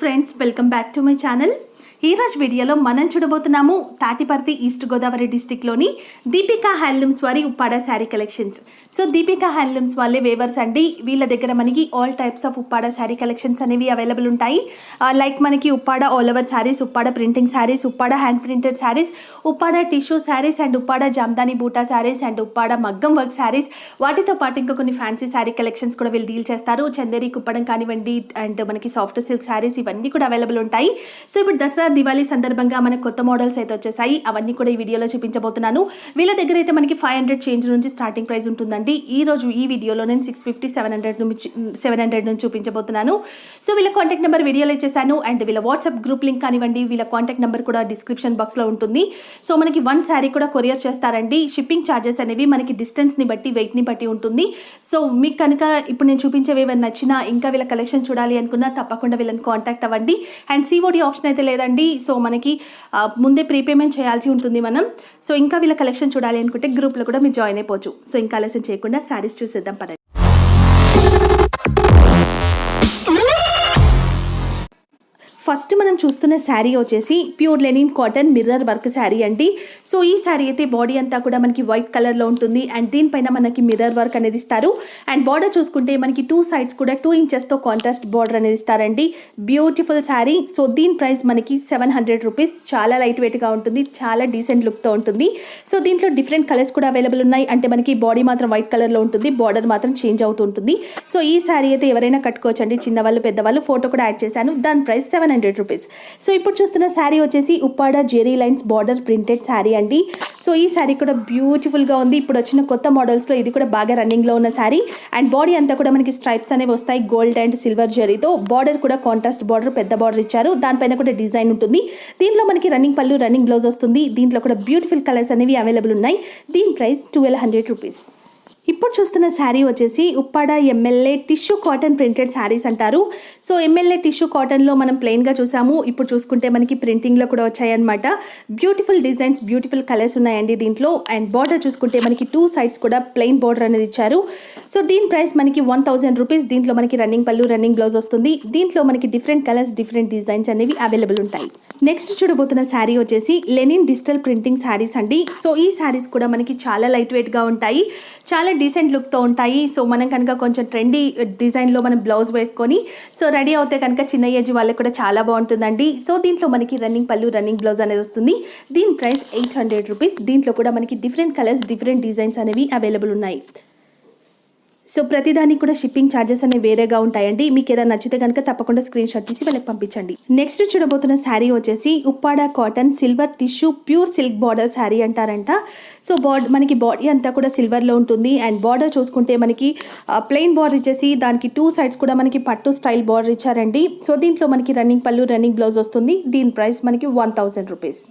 Friends, welcome back to my channel. ఈ రోజు వీడియోలో మనం చూడబోతున్నాము తాటిపర్తి ఈస్ట్ గోదావరి డిస్టిక్లోని దీపికా హ్యాండ్లూమ్స్ వారి Uppada sari collections. So Deepika handlooms వాళ్ళే వేవర్స్ అండి. వీళ్ళ దగ్గర మనకి all types of Uppada sari collections అనేవి అవైలబుల్ ఉంటాయి. లైక్ మనకి Uppada all over saris, Uppada printing saris, Uppada hand printed saris, Uppada tissue saris and Uppada Jamdani బూటా శారీస్ అండ్ ఉప్పాడ మగ్గం వర్క్ శారీస్, వాటితో పాటు ఇంకా కొన్ని ఫ్యాన్సీ శారీ కలెక్షన్స్ కూడా వీళ్ళు డీల్ చేస్తారు. చందేరి కుప్పడం కానివ్వండి అండ్ మనకి సాఫ్ట్ సిల్క్ శారీస్ ఇవన్నీ కూడా అవైలబుల్ ఉంటాయి. సో ఇప్పుడు దసరా దివాళీ సందర్భంగా మనకు కొత్త మోడల్స్ అయితే వచ్చేసాయి. అవన్నీ కూడా ఈ వీడియోలో చూపించబోతున్నాను. వీళ్ళ దగ్గర అయితే మనకి 500 చేంజ్ నుంచి స్టార్టింగ్ ప్రైస్ ఉంటుందండి. ఈ రోజు ఈ వీడియోలో నేను 650 700 నుంచి చూపించబోతున్నాను. సో వీళ్ళ కాంటాక్ట్ నెంబర్ వీడియోలో ఇచ్చేసాను అండ్ వీళ్ళ వాట్సాప్ గ్రూప్ లింక్ కానివ్వండి, వీళ్ళ కాంటాక్ట్ నెంబర్ కూడా డిస్క్రిప్షన్ బాక్స్లో ఉంటుంది. సో మనకి 1 శారీ కూడా కొరియర్ చేస్తారండి. షిప్పింగ్ ఛార్జెస్ అనేవి మనకి డిస్టెన్స్ని బట్టి, వెయిట్ని బట్టి ఉంటుంది. సో మీకు కనుక ఇప్పుడు నేను చూపించేవి ఏమైనా నచ్చినా, ఇంకా వీళ్ళ కలెక్షన్ చూడాలి అనుకున్నా తప్పకుండా వీళ్ళని కాంటాక్ట్ అవ్వండి. అండ్ సిఓడి ఆప్షన్ అయితే లేదండి. సో మనకి ముందే ప్రీపేమెంట్ చేయాల్సి ఉంటుంది మనం. సో ఇంకా వీళ్ళ కలెక్షన్ చూడాలి అనుకుంటే గ్రూప్లో కూడా మీరు జాయిన్ అయిపోవచ్చు. సో ఇంకా ఆలస్యం చేయకుండా శారీస్ చూసేద్దాం పదండి. ఫస్ట్ మనం చూస్తున్న శారీ వచ్చేసి pure linen cotton mirror work sari అండి. సో ఈ శారీ అయితే బాడీ అంతా కూడా మనకి వైట్ కలర్లో ఉంటుంది అండ్ దీనిపైన మనకి మిర్రర్ వర్క్ అనేది ఇస్తారు. అండ్ బార్డర్ చూసుకుంటే మనకి 2 సైడ్స్ కూడా 2 ఇంచెస్తో కాంట్రాస్ట్ బార్డర్ అనేది ఇస్తారండి. బ్యూటిఫుల్ శారీ. సో దీని ప్రైస్ మనకి 700 రూపీస్. చాలా లైట్ వెయిట్గా ఉంటుంది, చాలా డీసెంట్ లుక్తో ఉంటుంది. సో దీంట్లో డిఫరెంట్ కలర్స్ కూడా అవైలబుల్ ఉన్నాయి. అంటే మనకి బాడీ మాత్రం వైట్ కలర్లో ఉంటుంది, బార్డర్ మాత్రం చేంజ్ అవుతూ ఉంటుంది. సో ఈ శారీ అయితే ఎవరైనా కట్టుకోవచ్చు అండి, చిన్నవాళ్ళు పెద్దవాళ్ళు. ఫోటో కూడా యాడ్ చేశాను. దాని ప్రైస్ 700 రూపీస్. సో ఇప్పుడు చూస్తున్న శారీ వచ్చేసి Uppada zari lines border printed sari అండి. సో ఈ శారీ కూడా బ్యూటిఫుల్గా ఉంది. ఇప్పుడు వచ్చిన కొత్త మోడల్స్లో ఇది కూడా బాగా రన్నింగ్లో ఉన్న శారీ. అండ్ బాడీ అంతా కూడా మనకి స్ట్రైప్స్ అనేవి వస్తాయి గోల్డ్ అండ్ సిల్వర్ జెరీతో. బార్డర్ కూడా కాంట్రాస్ట్ బార్డర్, పెద్ద బార్డర్ ఇచ్చారు. దానిపైన కూడా డిజైన్ ఉంటుంది. దీంట్లో మనకి రన్నింగ్ పళ్ళు, రన్నింగ్ బ్లౌజ్ వస్తుంది. దీంట్లో కూడా బ్యూటిఫుల్ కలర్స్ అనేవి అవైలబుల్ ఉన్నాయి. దీని ప్రైస్ 1200 రూపీస్. ఇప్పుడు చూస్తున్న శారీ వచ్చేసి Uppada MLA tissue cotton printed saris అంటారు. సో ఎంఎల్ఏ టిష్యూ కాటన్లో మనం ప్లెయిన్గా చూసాము. ఇప్పుడు చూసుకుంటే మనకి ప్రింటింగ్లో కూడా వచ్చాయన్నమాట. బ్యూటిఫుల్ డిజైన్స్, బ్యూటిఫుల్ కలర్స్ ఉన్నాయండి దీంట్లో. అండ్ బార్డర్ చూసుకుంటే మనకి 2 సైడ్స్ కూడా ప్లెయిన్ బార్డర్ అనేది ఇచ్చారు. సో దీని ప్రైస్ మనకి 1000 రూపీస్. దీంట్లో మనకి రన్నింగ్ పళ్ళు, రన్నింగ్ బ్లౌజ్ వస్తుంది. దీంట్లో మనకి డిఫరెంట్ కలర్స్, డిఫరెంట్ డిజైన్స్ అనేవి అవైలబుల్ ఉంటాయి. నెక్స్ట్ చూడబోతున్న శారీ వచ్చేసి లెనిన్ డిజిటల్ ప్రింటింగ్ శారీస్ అండి. సో ఈ శారీస్ కూడా మనకి చాలా లైట్ వెయిట్గా ఉంటాయి, చాలా డీసెంట్ లుక్తో ఉంటాయి. సో మనం కనుక కొంచెం ట్రెండీ డిజైన్లో మనం బ్లౌజ్ వేసుకొని సో రెడీ అవుతే కనుక చిన్న ఏజ్ వాళ్ళకి కూడా చాలా బాగుంటుందండి. సో దీంట్లో మనకి రన్నింగ్ పళ్ళు, రన్నింగ్ బ్లౌజ్ అనేది వస్తుంది. దీని ప్రైస్ 800 రూపీస్. దీంట్లో కూడా మనకి డిఫరెంట్ కలర్స్, డిఫరెంట్ డిజైన్స్ అనేవి అవైలబుల్ ఉన్నాయి. సో ప్రతిదానికి కూడా షిప్పింగ్ ఛార్జెస్ అనేవి వేరేగా ఉంటాయండి. మీకు ఏదైనా నచ్చితే కనుక తప్పకుండా స్క్రీన్ షాట్ తీసి వాళ్ళకి పంపించండి. నెక్స్ట్ చూడబోతున్న శారీ వచ్చేసి Uppada cotton silver tissue pure silk border sari అంటారంట. సో మనకి బాడీ అంతా కూడా సిల్వర్లో ఉంటుంది. అండ్ బార్డర్ చూసుకుంటే మనకి ప్లెయిన్ బార్డర్ ఇచ్చేసి దానికి 2 సైడ్స్ కూడా మనకి పట్టు స్టైల్ బార్డర్ ఇచ్చారండి. సో దీంట్లో మనకి రన్నింగ్ పళ్ళు, రన్నింగ్ బ్లౌజ్ వస్తుంది. దీని ప్రైస్ మనకి 1000 రూపీస్.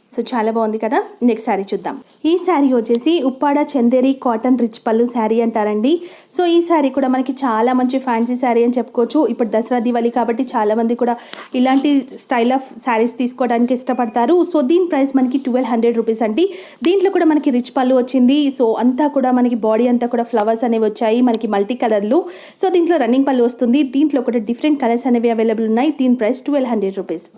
సో చాలా బాగుంది కదా. నెక్స్ట్ శారీ చూద్దాం. ఈ శారీ వచ్చేసి ఉప్పాడ చందేరి కాటన్ రిచ్ పళ్ళు శారీ అంటారండి. సో ఈ శారీ కూడా మనకి చాలా మంచి ఫ్యాన్సీ శారీ అని చెప్పుకోవచ్చు. ఇప్పుడు దసరా దివాళీ కాబట్టి చాలా మంది కూడా ఇలాంటి స్టైల్ ఆఫ్ శారీస్ తీసుకోవడానికి ఇష్టపడతారు. సో దీని ప్రైస్ మనకి 1200 రూపీస్ అండి. దీంట్లో కూడా మనకి రిచ్ పళ్ళు వచ్చింది. సో అంతా కూడా మనకి బాడీ అంతా కూడా ఫ్లవర్స్ అనేవి వచ్చాయి, మనకి మల్టీ కలర్లు. సో దీంట్లో రన్నింగ్ పళ్ళు వస్తుంది. దీంట్లో కూడా డిఫరెంట్ కలర్స్ అనేవి అవైలబుల్ ఉన్నాయి. దీని ప్రైస్ 1200 రూపీస్.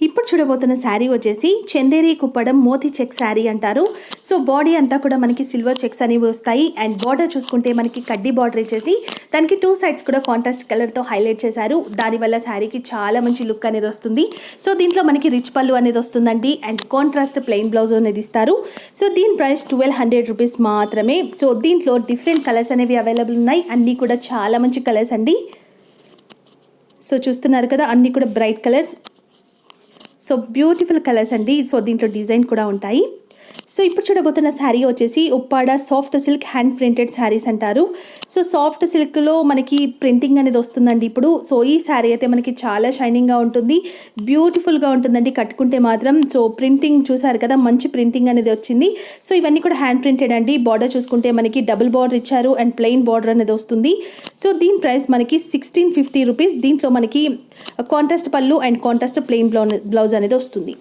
ఇప్పుడు చూడబోతున్న శారీ వచ్చేసి చందేరి కుప్పడం మోతీ చెక్ శారీ అంటారు. సో బాడీ అంతా కూడా మనకి సిల్వర్ చెక్స్ అనేవి వస్తాయి. అండ్ బార్డర్ చూసుకుంటే మనకి కడ్డీ బార్డర్ ఇచ్చేసి దానికి 2 సైడ్స్ కూడా కాంట్రాస్ట్ కలర్తో హైలైట్ చేశారు. దానివల్ల శారీకి చాలా మంచి లుక్ అనేది వస్తుంది. సో దీంట్లో మనకి రిచ్ పళ్ళు అనేది వస్తుందండి. అండ్ కాంట్రాస్ట్ ప్లెయిన్ బ్లౌజ్ అనేది ఇస్తారు. సో దీని ప్రైస్ 1200 రూపీస్ మాత్రమే. సో దీంట్లో డిఫరెంట్ కలర్స్ అనేవి అవైలబుల్ ఉన్నాయి. అన్నీ కూడా చాలా మంచి కలర్స్ అండి. సో చూస్తున్నారు కదా, అన్నీ కూడా bright colours. So beautiful colours అండి. సో దీంట్లో డిజైన్ కూడా ఉంటాయి. సో ఇప్పుడు చూడబోతున్న శారీ వచ్చేసి Uppada soft silk hand printed saris అంటారు. సో సాఫ్ట్ సిల్క్లో మనకి ప్రింటింగ్ అనేది వస్తుందండి ఇప్పుడు. సో ఈ శారీ అయితే మనకి చాలా షైనింగ్గా ఉంటుంది, బ్యూటిఫుల్గా ఉంటుందండి కట్టుకుంటే మాత్రం. సో ప్రింటింగ్ చూసారు కదా, మంచి ప్రింటింగ్ అనేది వచ్చింది. సో ఇవన్నీ కూడా హ్యాండ్ ప్రింటెడ్ అండి. బార్డర్ చూసుకుంటే మనకి డబుల్ బార్డర్ ఇచ్చారు అండ్ ప్లెయిన్ బార్డర్ అనేది వస్తుంది. సో దీని ప్రైస్ మనకి 1650 రూపీస్. దీంట్లో మనకి కాంట్రాస్ట్ పళ్ళు అండ్ కాంట్రాస్ట్ ప్లెయిన్ బ్లౌజ్ అనేది వస్తుంది.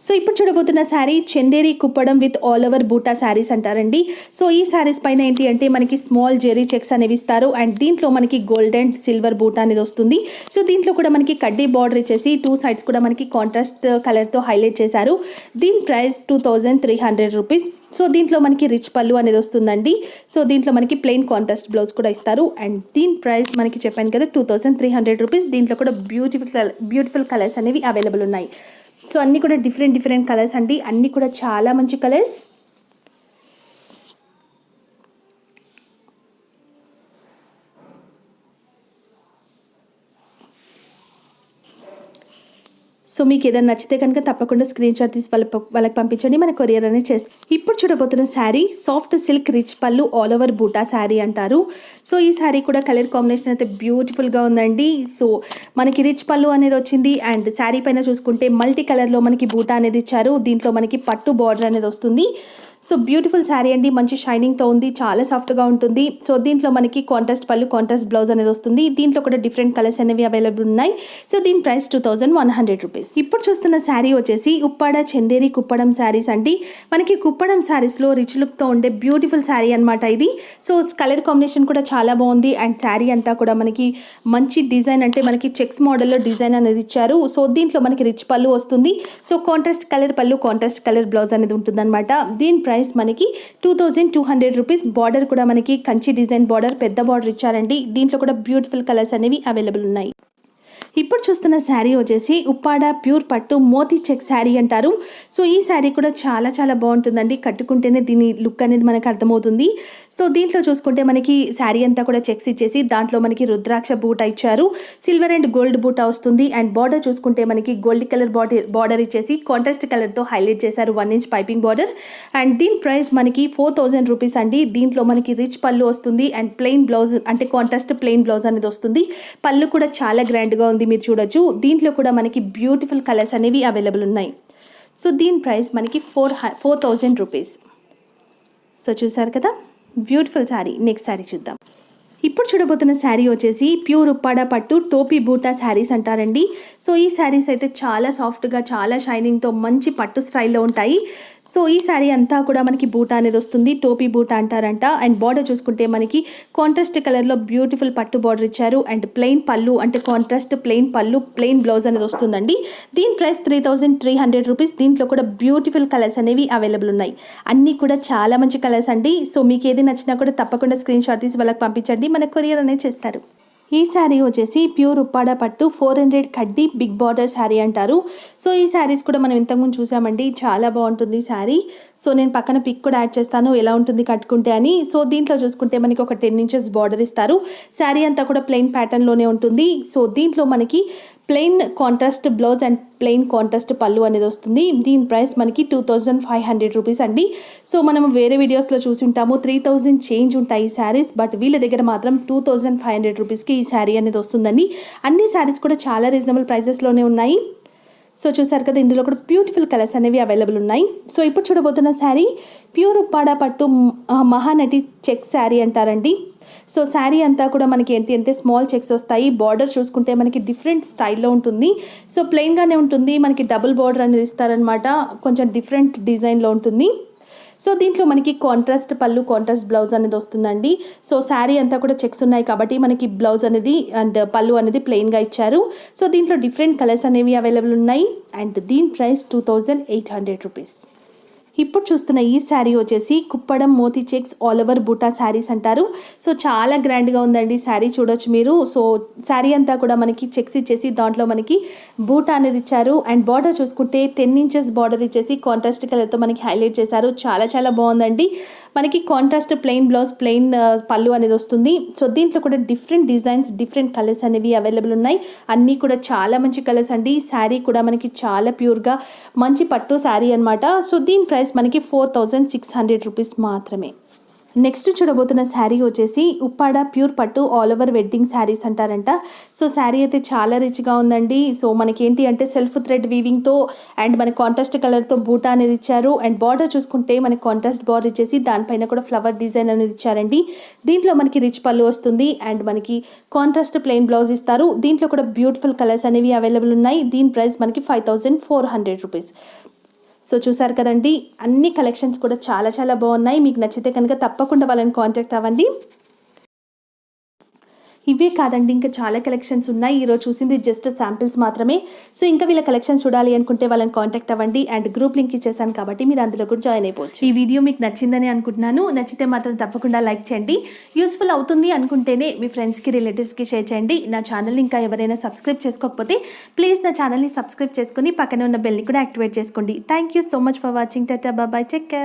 సో ఇప్పుడు చూడబోతున్న sari Chanderi Kuppadam with all over బూటా శారీస్ అంటారండి. సో ఈ శారీస్ పైన ఏంటి అంటే మనకి స్మాల్ జెరీ చెక్స్ అనేవి ఇస్తారు అండ్ దీంట్లో మనకి గోల్డ్ అండ్ సిల్వర్ బూటా అనేది వస్తుంది. సో దీంట్లో కూడా మనకి కడ్డీ బార్డర్ ఇచ్చేసి 2 సైడ్స్ కూడా మనకి కాంట్రాస్ట్ కలర్తో హైలైట్ చేశారు. దీని ప్రైస్ 2300 రూపీస్. సో దీంట్లో మనకి రిచ్ పళ్ళు అనేది వస్తుందండి. సో దీంట్లో మనకి ప్లెయిన్ కాంట్రాస్ట్ బ్లౌజ్ కూడా ఇస్తారు అండ్ దీని ప్రైస్ మనకి చెప్పాను కదా 2300 రూపీస్. దీంట్లో కూడా బ్యూటిఫుల్ కలర్స్ అనేవి అవైలబుల్ ఉన్నాయి. సో అన్నీ కూడా డిఫరెంట్ కలర్స్ అండి, అన్నీ కూడా చాలా మంచి కలర్స్. సో మీకు ఏదైనా నచ్చితే కనుక తప్పకుండా స్క్రీన్ షాట్ తీసి వాళ్ళకి పంపించండి, మన కొరియర్ అనేది చేస్తాం. ఇప్పుడు చూడబోతున్న శారీ సాఫ్ట్ సిల్క్ రిచ్ పళ్ళు ఆల్ ఓవర్ బూటా శారీ అంటారు. సో ఈ శారీ కూడా కలర్ కాంబినేషన్ అయితే బ్యూటిఫుల్గా ఉందండి. సో మనకి రిచ్ పళ్ళు అనేది వచ్చింది అండ్ శారీ పైన చూసుకుంటే మల్టీ కలర్లో మనకి బూటా అనేది ఇచ్చారు. దీంట్లో మనకి పట్టు బార్డర్ అనేది వస్తుంది. సో బ్యూటిఫుల్ శారీ అండి, మంచి షైనింగ్తో ఉంది, చాలా సాఫ్ట్గా ఉంటుంది. సో దీంట్లో మనకి కాంట్రాస్ట్ పళ్ళు కాంట్రాస్ట్ బ్లౌజ్ అనేది వస్తుంది. దీంట్లో కూడా డిఫరెంట్ కలర్స్ అనేవి అవైలబుల్ ఉన్నాయి. సో దీని ప్రైస్ 2100 రూపీస్. ఇప్పుడు చూస్తున్న శారీ వచ్చేసి ఉప్పాడ చందేరి కుప్పడం శారీస్ అండి. మనకి కుప్పడం శారీస్లో రిచ్ లుక్తో ఉండే బ్యూటిఫుల్ శారీ అనమాట ఇది. సో కలర్ కాంబినేషన్ కూడా చాలా బాగుంది అండ్ శారీ అంతా కూడా మనకి మంచి డిజైన్ అంటే మనకి చెక్స్ మోడల్లో డిజైన్ అనేది ఇచ్చారు. సో దీంట్లో మనకి రిచ్ పళ్ళు వస్తుంది. సో కాంట్రాస్ట్ కలర్ పళ్ళు కాంట్రాస్ట్ కలర్ బ్లౌజ్ అనేది ఉంటుంది అనమాట. దీని ప్రైస్ మనకి 2200 రూపీస్. బార్డర్ కూడా మనకి కంచి డిజైన్ బార్డర్ పెద్ద బార్డర్ ఇచ్చారండి. దీంట్లో కూడా బ్యూటిఫుల్ కలర్స్ అనేవి అవైలబుల్ ఉన్నాయి. ఇప్పుడు చూస్తున్న శారీ వచ్చేసి ఉప్పాడ ప్యూర్ పట్టు మోతీ చెక్ శారీ అంటారు. సో ఈ శారీ కూడా చాలా బాగుంటుందండి, కట్టుకుంటేనే దీని లుక్ అనేది మనకు అర్థమవుతుంది. సో దీంట్లో చూసుకుంటే మనకి శారీ అంతా కూడా చెక్స్ ఇచ్చేసి దాంట్లో మనకి రుద్రాక్ష బూటా ఇచ్చారు, సిల్వర్ అండ్ గోల్డ్ బూటా వస్తుంది అండ్ బార్డర్ చూసుకుంటే మనకి గోల్డ్ కలర్ బార్డర్ ఇచ్చేసి కాంట్రాస్ట్ కలర్తో హైలైట్ చేశారు, 1 ఇంచ్ పైపింగ్ బార్డర్ అండ్ దీని ప్రైస్ మనకి 4000 రూపీస్ అండి. దీంట్లో మనకి రిచ్ పళ్ళు వస్తుంది అండ్ ప్లెయిన్ బ్లౌజ్ అంటే కాంట్రాస్ట్ ప్లెయిన్ బ్లౌజ్ అనేది వస్తుంది. పళ్ళు కూడా చాలా గ్రాండ్గా ఉంది, మీరు చూడొచ్చు. దీంట్లో కూడా మనకి బ్యూటిఫుల్ కలర్స్ అనేవి అవైలబుల్ ఉన్నాయి. సో దీని ప్రైస్ మనకి 4000 రూపీస్. సో చూసారు కదా బ్యూటిఫుల్ శారీ. నెక్స్ట్ శారీ చూద్దాం. ఇప్పుడు చూడబోతున్న శారీ వచ్చేసి ప్యూర్ ఉప్పాడ పట్టు టోపీ బూటా శారీస్ అంటారండి. సో ఈ శారీస్ అయితే చాలా సాఫ్ట్గా చాలా షైనింగ్తో మంచి పట్టు స్టైల్లో ఉంటాయి. సో ఈ శారీ అంతా కూడా మనకి బూటా అనేది వస్తుంది, టోపీ బూటా అంటారంట అండ్ బార్డర్ చూసుకుంటే మనకి కాంట్రాస్ట్ కలర్లో బ్యూటిఫుల్ పట్టు బార్డర్ ఇచ్చారు అండ్ ప్లెయిన్ పళ్ళు అంటే కాంట్రాస్ట్ ప్లెయిన్ పళ్ళు ప్లెయిన్ బ్లౌజ్ అనేది వస్తుందండి. దీని ప్రైస్ 3300 రూపీస్. దీంట్లో కూడా బ్యూటిఫుల్ కలర్స్ అనేవి అవైలబుల్ ఉన్నాయి, అన్నీ కూడా చాలా మంచి కలర్స్ అండి. సో మీకు ఏది నచ్చినా కూడా తప్పకుండా స్క్రీన్ షాట్ తీసి వాళ్ళకి పంపించండి, మన కొరియర్ అనేది చేస్తారు. ఈ శారీ వచ్చేసి ప్యూర్ ఉప్పాడ పట్టు 400 కడ్డీ బిగ్ బార్డర్ శారీ అంటారు. సో ఈ శారీస్ కూడా మనం ఇంతకుముందు చూసామండి, చాలా బాగుంటుంది శారీ. సో నేను పక్కన పిక్ కూడా యాడ్ చేస్తాను ఎలా ఉంటుంది కట్టుకుంటే అని. సో దీంట్లో చూసుకుంటే మనకి ఒక 10 ఇంచెస్ బార్డర్ ఇస్తారు. శారీ అంతా కూడా ప్లెయిన్ ప్యాటర్న్లోనే ఉంటుంది. సో దీంట్లో మనకి plain contrast blouse and plain contrast పళ్ళు అనేది వస్తుంది. దీని ప్రైస్ మనకి 2500 రూపీస్ అండి. సో మనం వేరే వీడియోస్లో చూసి ఉంటాము 3000 చేంజ్ ఉంటాయి ఈ శారీస్, బట్ వీళ్ళ దగ్గర మాత్రం 2500 రూపీస్కి ఈ శారీ అనేది వస్తుందండి. అన్ని శారీస్ కూడా చాలా రీజనబుల్ ప్రైజెస్లోనే ఉన్నాయి. సో చూసారు కదా, ఇందులో కూడా బ్యూటిఫుల్ కలర్స్ అనేవి అవైలబుల్ ఉన్నాయి. సో ఇప్పుడు చూడబోతున్న శారీ ప్యూర్ ఉప్పాడ పట్టు మహానటి చెక్ శారీ అంటారండి. సో శారీ అంతా కూడా మనకి ఏంటి అంటే స్మాల్ చెక్స్ వస్తాయి. బార్డర్ చూసుకుంటే మనకి డిఫరెంట్ స్టైల్లో ఉంటుంది. సో ప్లెయిన్గానే ఉంటుంది, మనకి డబుల్ బార్డర్ అనేది ఇస్తారనమాట, కొంచెం డిఫరెంట్ డిజైన్లో ఉంటుంది. సో దీంట్లో మనకి కాంట్రాస్ట్ పళ్ళు కాంట్రాస్ట్ బ్లౌజ్ అనేది వస్తుందండి. సో శారీ అంతా కూడా చెక్స్ ఉన్నాయి కాబట్టి మనకి బ్లౌజ్ అనేది అండ్ పళ్ళు అనేది ప్లెయిన్గా ఇచ్చారు. సో దీంట్లో డిఫరెంట్ కలర్స్ అనేవి అవైలబుల్ ఉన్నాయి అండ్ దీని ప్రైస్ 2800 రూపీస్. ఇప్పుడు చూస్తున్న ఈ శారీ వచ్చేసి కుప్పడం మోతీ చెక్స్ ఆల్ ఓవర్ బూటా శారీస్ అంటారు. సో చాలా గ్రాండ్గా ఉందండి శారీ, చూడొచ్చు మీరు. సో శారీ అంతా కూడా మనకి చెక్స్ ఇచ్చేసి దాంట్లో మనకి బూటా అనేది ఇచ్చారు అండ్ బార్డర్ చూసుకుంటే 10 ఇంచెస్ బార్డర్ ఇచ్చేసి కాంట్రాస్ట్ కలర్తో మనకి హైలైట్ చేశారు. చాలా బాగుందండి. మనకి కాంట్రాస్ట్ ప్లెయిన్ బ్లౌజ్ ప్లెయిన్ పళ్ళు అనేది వస్తుంది. సో దీంట్లో కూడా డిఫరెంట్ డిజైన్స్ డిఫరెంట్ కలర్స్ అనేవి అవైలబుల్ ఉన్నాయి, అన్నీ కూడా చాలా మంచి కలర్స్ అండి. శారీ కూడా మనకి చాలా ప్యూర్గా మంచి పట్టు శారీ అనమాట. సో దీని ప్రైస్ మనకి 4600 రూపీస్ మాత్రమే. నెక్స్ట్ చూడబోతున్న శారీ వచ్చేసి ఉప్పాడ ప్యూర్ పట్టు ఆల్ ఓవర్ వెడ్డింగ్ శారీస్ అంటారంట. సో శారీ అయితే చాలా రిచ్గా ఉందండి. సో మనకి ఏంటి అంటే సెల్ఫ్ థ్రెడ్ వీవింగ్తో అండ్ మన కాంట్రాస్ట్ కలర్తో బూటా అనేది ఇచ్చారు అండ్ బార్డర్ చూసుకుంటే మనకి కాంట్రాస్ట్ బార్డర్ ఇచ్చేసి దానిపైన కూడా ఫ్లవర్ డిజైన్ అనేది ఇచ్చారండి. దీంట్లో మనకి రిచ్ పళ్ళు వస్తుంది అండ్ మనకి కాంట్రాస్ట్ ప్లెయిన్ బ్లౌజ్ ఇస్తారు. దీంట్లో కూడా బ్యూటిఫుల్ కలర్స్ అనేవి అవైలబుల్ ఉన్నాయి. దీని ప్రైస్ మనకి 5400 రూపీస్. సో చూసారు కదండి, అన్ని కలెక్షన్స్ కూడా చాలా చాలా బాగున్నాయి. మీకు నచ్చితే కనుక తప్పకుండా వాళ్ళని కాంటాక్ట్ అవ్వండి. ఇవే కాదండి, ఇంకా చాలా కలెక్షన్స్ ఉన్నాయి. ఈరోజు చూసింది జస్ట్ శాంపిల్స్ మాత్రమే. సో ఇంకా వీళ్ళ కలెక్షన్ చూడాలి అనుకుంటే వాళ్ళని కాంటాక్ట్ అవ్వండి. అండ్ గ్రూప్ లింక్ ఇచ్చేసాను కాబట్టి మీరు అందులో కూడా జాయిన్ అయిపోవచ్చు. ఈ వీడియో మీకు నచ్చిందని అనుకుంటున్నాను. నచ్చితే మాత్రం తప్పకుండా లైక్ చేయండి. యూస్ఫుల్ అవుతుంది అనుకుంటేనే మీ ఫ్రెండ్స్కి, రిలేటివ్స్కి షేర్ చేయండి. నా ఛానల్ని ఇంకా ఎవరైనా సబ్స్క్రైబ్ చేసుకోకపోతే ప్లీజ్ నా ఛానల్ని సబ్స్క్రైబ్ చేసుకుని పక్కనే ఉన్న బెల్ని కూడా యాక్టివేట్ చేసుకోండి. Thank you so much for watching. Tata bye, take care.